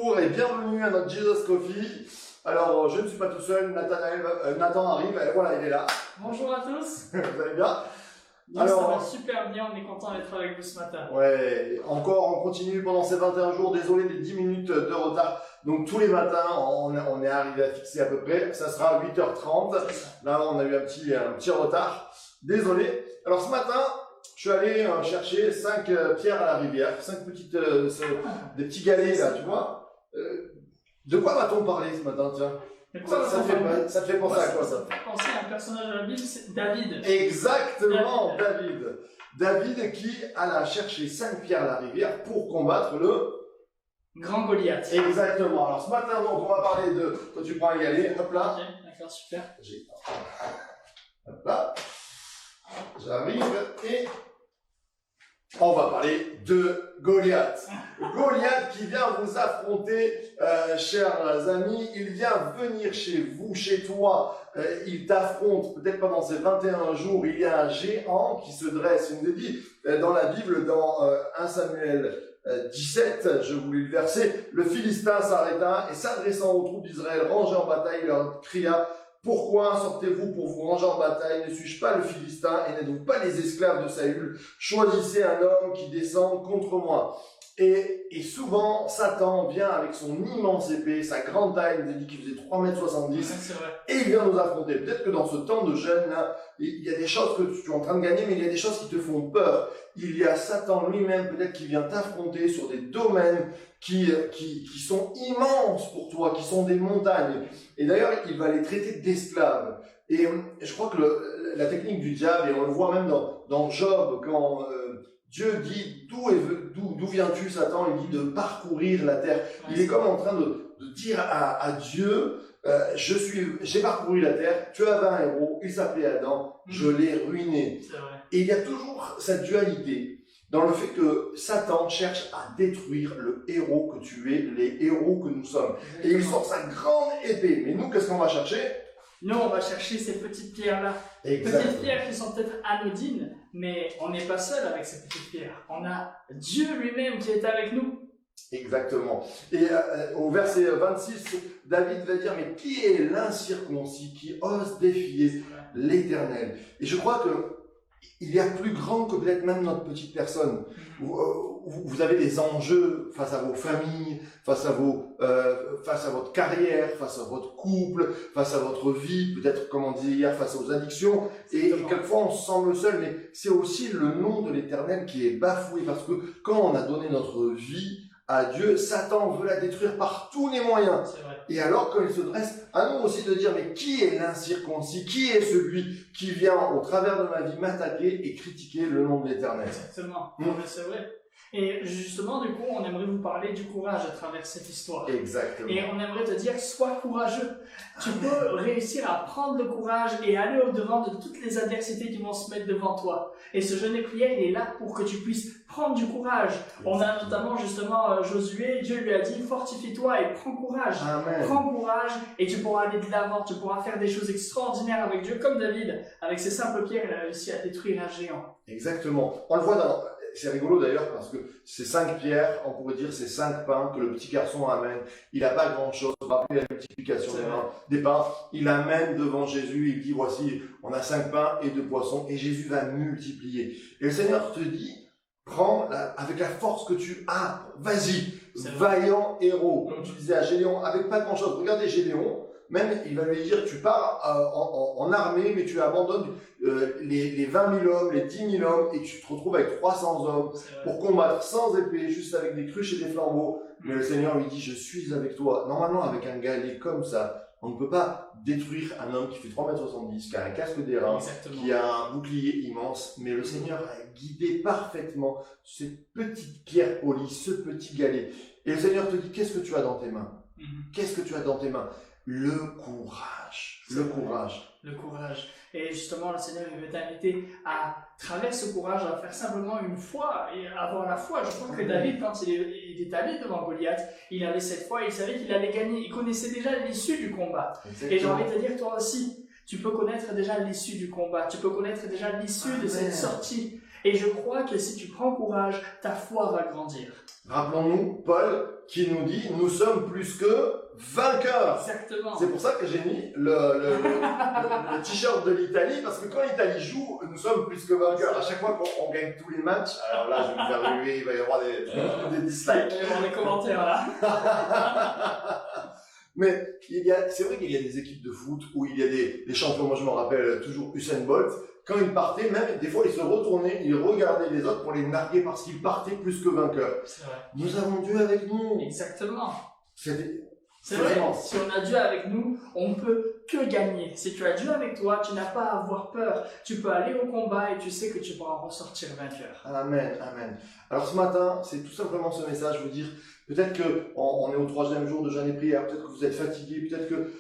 Bonjour et bienvenue à notre Jesus Coffee. Alors, je ne suis pas tout seul, Nathan arrive, et voilà, il est là. Bonjour à tous. Vous allez bien? Donc, alors, ça va super bien, on est content d'être avec vous ce matin. Ouais, encore on continue pendant ces 21 jours, désolé des 10 minutes de retard. Donc tous les matins, on est arrivé à fixer à peu près, ça sera à 8h30. Là, on a eu un petit retard. Désolé. Alors ce matin, je suis allé chercher 5 pierres à la rivière, 5 petites, des petits galets là, tu vois. De quoi va-t-on parler ce matin, tiens? Ça te fait penser à quoi ça? Ça fait penser à un personnage de la Bible, c'est David. Exactement, David. David qui alla chercher 5 pierres à la rivière pour combattre le grand Goliath. Exactement. Alors ce matin, donc, on va parler de. Toi, tu prends un galet, hop là. Ok, d'accord, super. Hop là. J'arrive et. On va parler de Goliath. Goliath qui vient vous affronter, chers amis. Il vient venir chez vous, chez toi. Il t'affronte, peut-être pendant ces 21 jours. Il y a un géant qui se dresse. Il nous est dit dans la Bible, dans 1 Samuel 17, je vous lis le verset. Le Philistin s'arrêta et s'adressant aux troupes d'Israël rangées en bataille, il leur cria: pourquoi sortez-vous pour vous ranger en bataille? Ne suis-je pas le Philistin et n'êtes-vous pas les esclaves de Saül? Choisissez un homme qui descende contre moi. Et souvent, Satan vient avec son immense épée, sa grande taille, il nous a dit qu'il faisait 3,70 m, et il vient nous affronter. Peut-être que dans ce temps de jeûne, là, il y a des choses que tu es en train de gagner, mais il y a des choses qui te font peur. Il y a Satan lui-même, peut-être, qui vient t'affronter sur des domaines qui sont immenses pour toi, qui sont des montagnes. Et d'ailleurs, il va les traiter d'esclaves. Et je crois que la technique du diable, et on le voit même dans Job, quand Dieu dit d'où viens-tu, Satan? Il dit de parcourir la terre. Il est comme en train de dire à Dieu, j'ai parcouru la terre, tu avais un héros, il s'appelait Adam, je l'ai ruiné. Et il y a toujours cette dualité dans le fait que Satan cherche à détruire le héros que tu es, les héros que nous sommes. Et il sort sa grande épée. Mais nous, qu'est-ce qu'on va chercher? Nous, on va chercher ces petites pierres-là. Petites pierres qui sont peut-être anodines, mais on n'est pas seul avec ces petites pierres. On a Dieu lui-même qui est avec nous. Exactement. Et au verset 26, David va dire: mais qui est l'incirconcis qui ose défier l'Éternel? Et je crois que il y a plus grand que peut-être même notre petite personne. Vous avez des enjeux face à vos familles, face à votre carrière, face à votre couple, face à votre vie, peut-être, comme on disait hier, face aux addictions. Et quelquefois, on se semble seul, mais c'est aussi le nom de l'Éternel qui est bafoué, parce que quand on a donné notre vie à Dieu, Satan veut la détruire par tous les moyens. Et alors, quand il se dresse, à nous aussi de dire: mais qui est l'incirconcis? Qui est celui qui vient, au travers de ma vie, m'attaquer et critiquer le nom de l'Éternel? Exactement. C'est vrai. Et justement, du coup, on aimerait vous parler du courage à travers cette histoire. Exactement. Et on aimerait te dire: sois courageux. Tu peux réussir à prendre le courage et aller au-devant de toutes les adversités qui vont se mettre devant toi. Et ce jeûne et prière, il est là pour que tu puisses prendre du courage. On a notamment justement Josué, Dieu lui a dit: fortifie-toi et prends courage. Amen. Prends courage et tu pourras aller de l'avant, tu pourras faire des choses extraordinaires avec Dieu, comme David. Avec ses simples pierres, il a réussi à détruire un géant. Exactement. On le voit c'est rigolo d'ailleurs parce que ces 5 pierres, on pourrait dire ces 5 pains que le petit garçon amène. Il n'a pas grand chose. Rappelez la multiplication des pains. Il amène devant Jésus. Il dit: voici, on a 5 pains et 2 poissons. Et Jésus va multiplier. Et le Seigneur te dit: prends avec la force que tu as. Vas-y. Vaillant héros. Comme tu disais à Gédéon, avec pas grand chose. Regardez Gédéon. Même, il va lui dire: tu pars en armée, mais tu abandonnes les 20 000 hommes, les 10 000 hommes, et tu te retrouves avec 300 hommes pour combattre sans épée, juste avec des cruches et des flambeaux. Mais le Seigneur lui dit: je suis avec toi. Normalement, avec un galet comme ça, on ne peut pas détruire un homme qui fait 3,70 m, qui a un casque d'airain, qui a un bouclier immense. Mais le Seigneur a guidé parfaitement cette petite pierre polie, ce petit galet. Et le Seigneur te dit: qu'est-ce que tu as dans tes mains? Qu'est-ce que tu as dans tes mains? Le courage. Le courage. Le courage. Et justement, le Seigneur il veut t'inviter à travers ce courage à faire simplement une foi et avoir la foi. Je crois que David, quand il est allé devant Goliath, il avait cette foi, il savait qu'il allait gagner, il connaissait déjà l'issue du combat. Exactement. Et j'ai envie de te dire, toi aussi, tu peux connaître déjà l'issue du combat, tu peux connaître déjà l'issue de cette sortie. Et je crois que si tu prends courage, ta foi va grandir. Rappelons-nous Paul qui nous dit nous sommes plus que vainqueurs. Exactement. C'est pour ça que j'ai mis le t-shirt de l'Italie, parce que quand l'Italie joue, nous sommes plus que vainqueurs. À chaque fois qu'on gagne tous les matchs, alors là, je vais me faire huer, il va y avoir des dislikes. Dans les commentaires là. Mais c'est vrai qu'il y a des équipes de foot où il y a des champions. Moi, je me rappelle toujours Usain Bolt. Quand il partait, même des fois, il se retournait, il regardait les autres pour les narguer parce qu'il partait plus que vainqueur. C'est vrai. Nous avons Dieu avec nous. Exactement. C'est vrai, vraiment. si on a Dieu avec nous, on ne peut que gagner. Si tu as Dieu avec toi, tu n'as pas à avoir peur. Tu peux aller au combat et tu sais que tu pourras en ressortir vainqueur. Amen, amen. Alors ce matin, c'est tout simplement ce message, vous dire, peut-être qu'on est au 3e jour de jeûne et prière, peut-être que vous êtes fatigué, peut-être que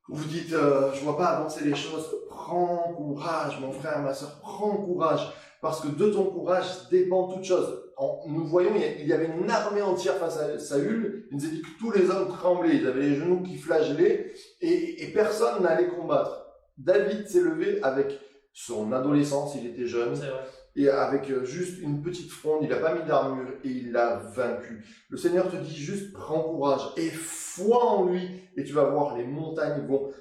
vous dites, je vois pas avancer les choses. Prends courage, mon frère, ma soeur, prends courage, parce que de ton courage dépend toute chose. Nous voyons, il y avait une armée entière face à Saül. Il nous a dit que tous les hommes tremblaient, ils avaient les genoux qui flagellaient, et personne n'allait combattre. David s'est levé avec son adolescence, il était jeune, et avec juste une petite fronde, il n'a pas mis d'armure, et il l'a vaincu. Le Seigneur te dit juste, prends courage, et foi en lui, et tu vas voir, les montagnes vont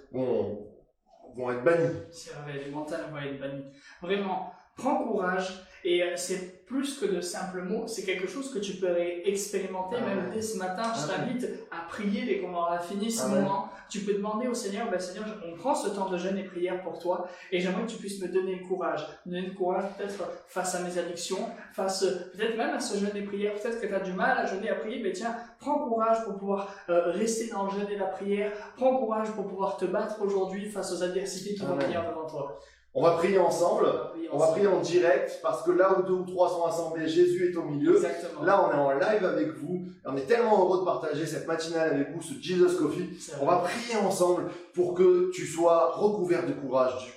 être bannies. C'est vrai, les montagnes vont être bannies. Vraiment, prends courage. Et c'est plus que de simples mots, c'est quelque chose que tu peux expérimenter même dès ce matin. Je t'invite à prier dès qu'on aura fini ce moment. Tu peux demander au Seigneur, Seigneur, on prend ce temps de jeûne et prière pour toi et j'aimerais que tu puisses me donner le courage. Me donner le courage peut-être face à mes addictions, face peut-être même à ce jeûne et prière. Peut-être que tu as du mal à jeûner, à prier, mais tiens, prends courage pour pouvoir rester dans le jeûne et la prière. Prends courage pour pouvoir te battre aujourd'hui face aux adversités qui vont venir devant toi. On va prier ensemble, on va prier en direct, parce que là où 2 ou 3 sont assemblés, Jésus est au milieu. Exactement. Là, on est en live avec vous, et on est tellement heureux de partager cette matinale avec vous, ce Jesus Coffee. On va prier ensemble pour que tu sois recouvert de courage,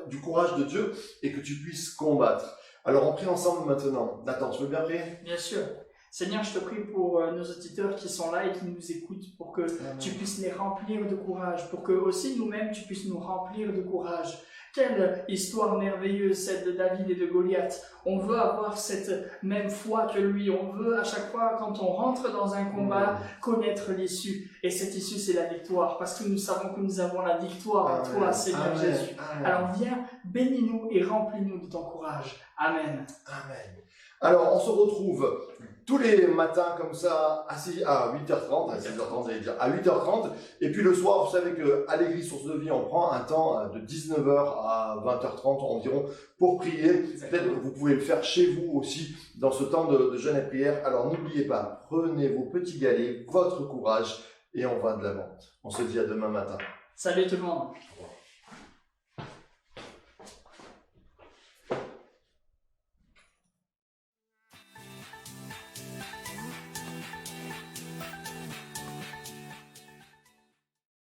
du courage de Dieu, et que tu puisses combattre. Alors, on prie ensemble maintenant. Nathan, tu veux bien prier? Bien sûr. Seigneur, je te prie pour nos auditeurs qui sont là et qui nous écoutent, pour que tu puisses les remplir de courage, pour que aussi nous-mêmes tu puisses nous remplir de courage. Quelle histoire merveilleuse, celle de David et de Goliath. On veut avoir cette même foi que lui. On veut à chaque fois, quand on rentre dans un combat, connaître l'issue. Et cette issue, c'est la victoire. Parce que nous savons que nous avons la victoire en toi, Seigneur Jésus. Alors viens, bénis-nous et remplis-nous de ton courage. Amen. Amen. Alors, on se retrouve tous les matins comme ça à 8h30, à 6h30, j'allais dire, à 8h30. Et puis le soir, vous savez qu'à l'église Source de Vie, on prend un temps de 19h à 20h30 environ pour prier. Peut-être que vous pouvez le faire chez vous aussi dans ce temps de jeûne et prière. Alors n'oubliez pas, prenez vos petits galets, votre courage et on va de l'avant. On se dit à demain matin. Salut tout le monde. Au revoir.